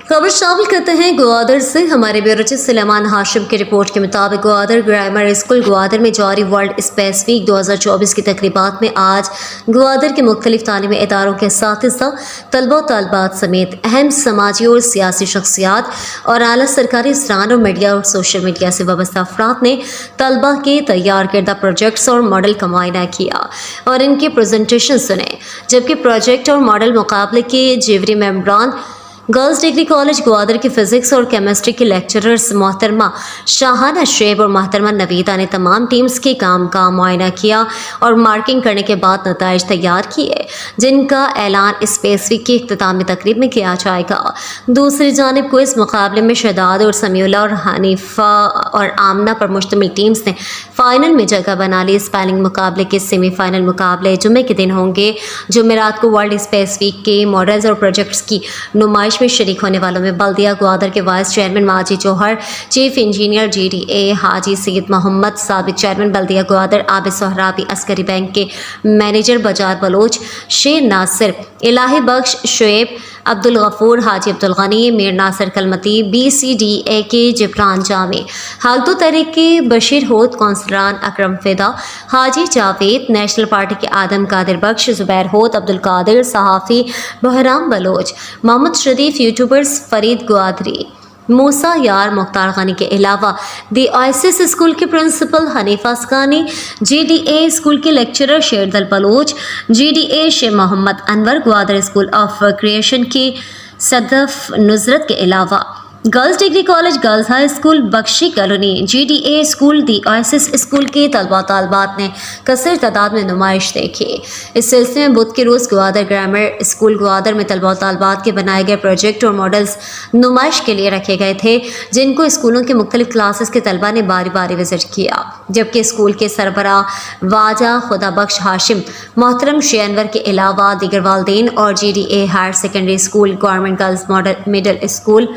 खबर शामिल करते हैं ग्वादर से। हमारे ब्यूरो चीफ सुलेमान हाशिम की रिपोर्ट के मुताबिक ग्वादर ग्रामर स्कूल ग्वादर में जारी वर्ल्ड स्पेस वीक 2024 की तकरीबात में आज ग्वादर के मुख्तलिफ तालीमी इदारों के साथिज़ा, तलबा व तालबात समेत अहम समाजी और सियासी शख्सियात और आला सरकारी अफसरान और मीडिया और सोशल मीडिया से वाबस्ता अफराद ने तलबा के तैयार करदा प्रोजेक्ट्स और मॉडल का मुआयना किया और इनके प्रेजेंटेशन सुने, जबकि प्रोजेक्ट और मॉडल मुकाबले के जेवरी मेम्बरान गर्ल्स डिग्री कॉलेज ग्वादर की फ़िज़िक्स और केमिस्ट्री के लेक्चरर्स मोहतरमा शाहाना शुएब और मोहतरमा नवीदा ने तमाम टीम्स के काम का मुआयना किया और मार्किंग करने के बाद नताइज तैयार किए, जिनका ऐलान स्पेस वीक की इख्तितामी तकरीब में किया जाएगा। दूसरी जानिब को इस मुकाबले में शहदाद और समीउल्लाह और हनीफा और आमना पर मुश्तमिल टीम्स ने फ़ाइनल में जगह बना ली। स्पेलिंग मुकाबले के सेमीफाइनल मुकाबले जुम्मे के दिन होंगे। जुमेरात को वर्ल्ड स्पेस वीक के मॉडल्स और प्रोजेक्ट्स की नुमाइश में शरीक होने वालों में बल्दिया ग्वादर के वाइस चेयरमैन माजी जौहर, चीफ इंजीनियर GDA हाजी सैयद मोहम्मद, साबिक चेयरमैन बल्दिया ग्वादर आबिद सोहराबी, अस्करी बैंक के मैनेजर बजार बलोच, शेर नासिर, इलाही बख्श, शुएब, अब्दुल गफूर, हाजी अब्दुल गनी, मीर नासिर कलमती, BCDA के जिब्रान जामी, हालतो तहरीक के बशीर होद, कौंसलरान अकरम फिदा, हाजी जावेद, नेशनल पार्टी के आदम कादिर बख्श, जुबैर होद, अब्दुल कादिर, सहाफ़ी बहराम बलोच, मोहम्मद शरीफ, यूट्यूबर्स फरीद ग्वादरी, मूसा यार, मुख्तार खानी के अलावा दी ओएसिस स्कूल के principal Hanifa Askani, GDA school के lecturer Sherdal Baloch, GDA Sheikh Mohammad Anwar, Gwadar School of Creation के सदफ नुजरत के अलावा girls degree college girls high school Bakhshi colony, GDA school, the Oasis School के तलबा तालबात ने कसर तादाद में नुमाइश देखी। इस सिलसिले में बुध के रोज़ ग्वादर ग्रामर स्कूल ग्वादर में तलबा तालबात के बनाए गए प्रोजेक्ट और मॉडल्स नुमाइश के लिए रखे गए थे, जिनको स्कूलों के मुख्तलिफ क्लासेस के तलबा ने बारी बारी विजिट किया, जबकि स्कूल के सरबरा वाजा खुदा बख्श हाशिम, मोहतरम शे अनवर के अलावा दीगर वालदेन और GDA higher secondary school, government girls model middle school,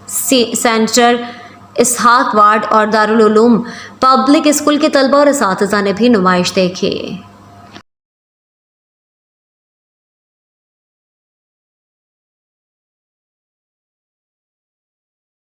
centre Ishaq ward और दारुल उलूम पब्लिक स्कूल के तलबा और असातिज़ा ने भी नुमाइश देखी।